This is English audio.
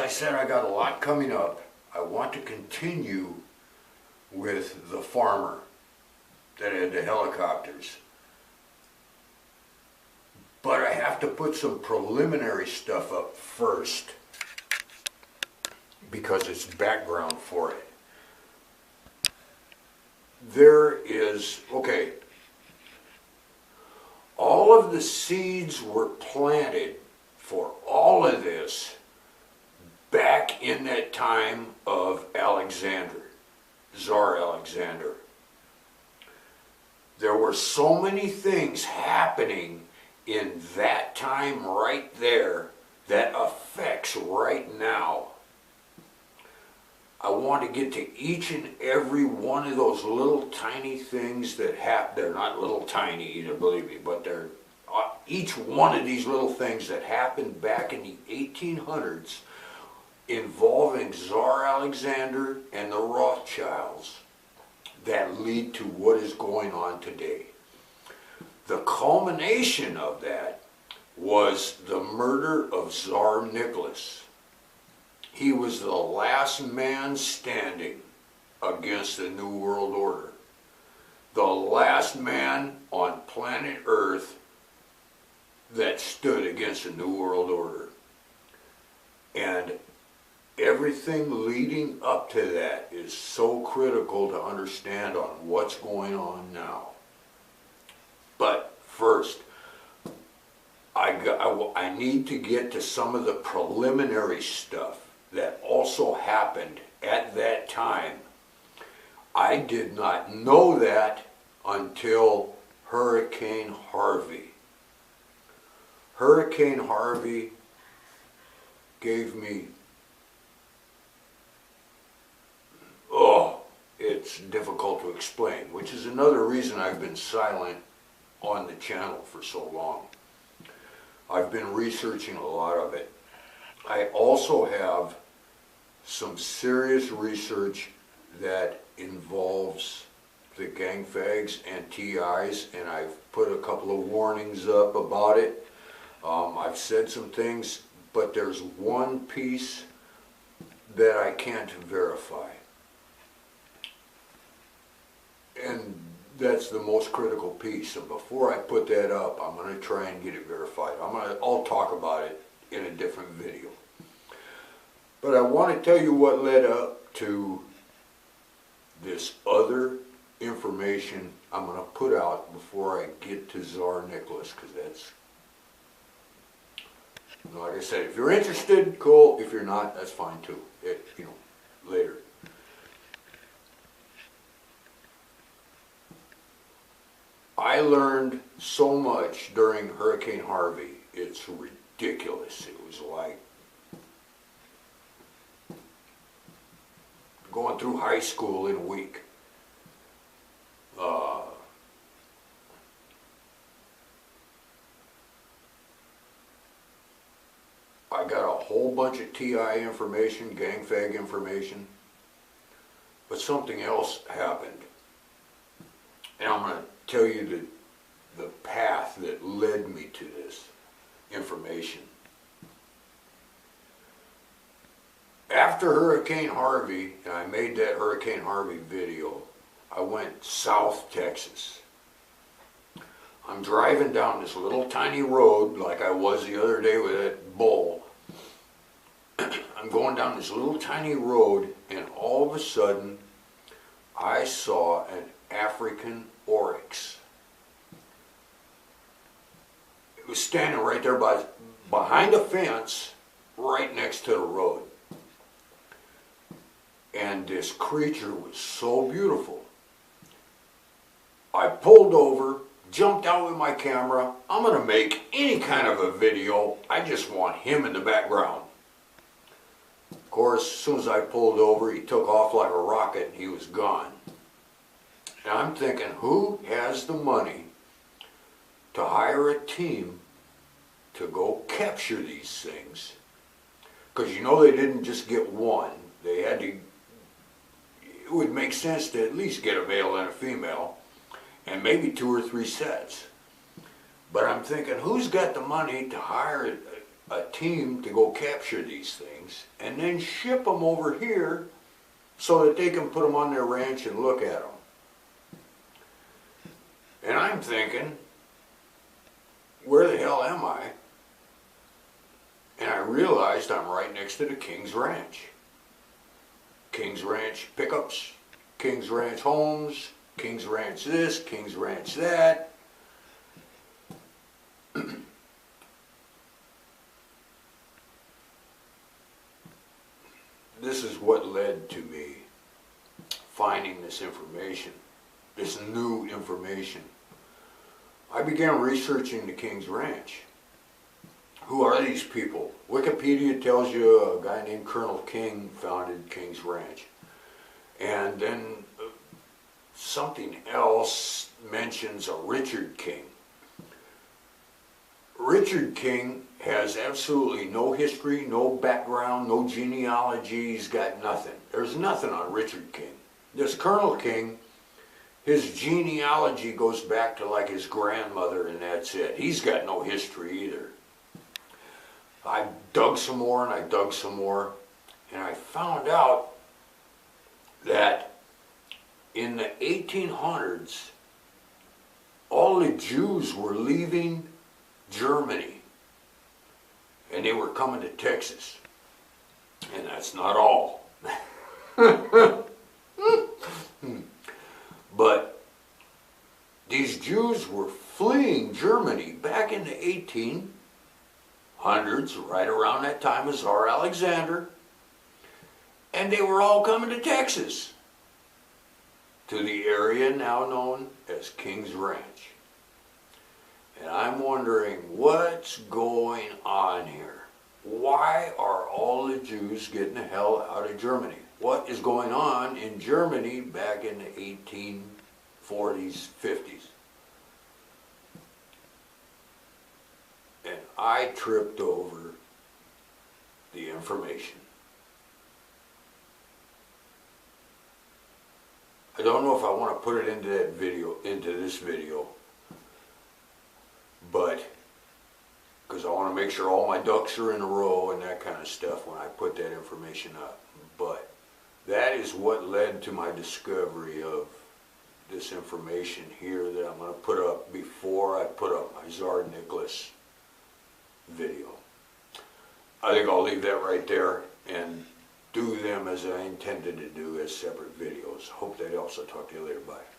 I said, I got a lot coming up. I want to continue with the farmer that had the helicopters. But I have to put some preliminary stuff up first because it's background for it. There is, okay, all of the seeds were planted for all of this back in that time of Alexander, Tsar Alexander. There were so many things happening in that time right there that affects right now. I want to get to each and every one of those little tiny things that happen. They're not little tiny either, believe me, but they're each one of these little things that happened back in the 1800s involving Tsar Alexander and the Rothschilds that lead to what is going on today. The culmination of that was the murder of Tsar Nicholas. He was the last man standing against the New World Order. The last man on planet Earth that stood against the New World Order. And everything leading up to that is so critical to understand on what's going on now. But first, I need to get to some of the preliminary stuff that also happened at that time. I did not know that until Hurricane Harvey. Hurricane Harvey gave me, it's difficult to explain, which is another reason I've been silent on the channel for so long. I've been researching a lot of it. I also have some serious research that involves the gang fags and TIs, and I've put a couple of warnings up about it. I've said some things, but there's one piece that I can't verify. And that's the most critical piece. And before I put that up, I'm going to try and get it verified. I'll talk about it in a different video. But I want to tell you what led up to this other information I'm going to put out before I get to Tsar Nicholas, because that's, like I said, if you're interested, cool. If you're not, that's fine too. Later. I learned so much during Hurricane Harvey. It's ridiculous. It was like going through high school in a week. I got a whole bunch of TI information, gang fag information, but something else happened. And I'm going to tell you the path that led me to this information. After Hurricane Harvey, and I made that Hurricane Harvey video, I went South Texas. I'm driving down this little tiny road like I was the other day with that bull. I'm going down this little tiny road, and all of a sudden I saw an African oryx. It was standing right there behind a fence right next to the road. And this creature was so beautiful. I pulled over, jumped out with my camera. I'm going to make any kind of a video. I just want him in the background. Of course, as soon as I pulled over, he took off like a rocket and he was gone. And I'm thinking, who has the money to hire a team to go capture these things? Because they didn't just get one. They had to, it would make sense to at least get a male and a female, and maybe 2 or 3 sets. But I'm thinking, who's got the money to hire a team to go capture these things and then ship them over here so that they can put them on their ranch and look at them. And I'm thinking, where the hell am I? And I realized I'm right next to the King's Ranch. King's Ranch pickups, King's Ranch homes, King's Ranch this, King's Ranch that. This is what led to me finding this information, this new information. I began researching the King's Ranch. Who are these people? Wikipedia tells you a guy named Colonel King founded King's Ranch. And then something else mentions a Richard King. Richard King has absolutely no history, no background, no genealogy. He's got nothing. There's nothing on Richard King. This Colonel King, his genealogy goes back to like his grandmother, and that's it. He's got no history either. I dug some more and I dug some more, and I found out that in the 1800s, all the Jews were leaving Germany and they were coming to Texas. And that's not all. But these Jews were fleeing Germany back in the 1800s, right around that time of Tsar Alexander, and they were all coming to Texas, to the area now known as King's Ranch. And I'm wondering what's going on here. Why are all the Jews getting the hell out of Germany? What is going on in Germany back in the 1840s, 50s? And I tripped over the information. I don't know if I want to put it into that video, into this video, but because I want to make sure all my ducks are in a row and that kind of stuff when I put that information up. But that is what led to my discovery of this information here that I'm going to put up before I put up my Tsar Nicholas video. I think I'll leave that right there and do them as I intended to do as separate videos. Hope that helps. I'll talk to you later. Bye.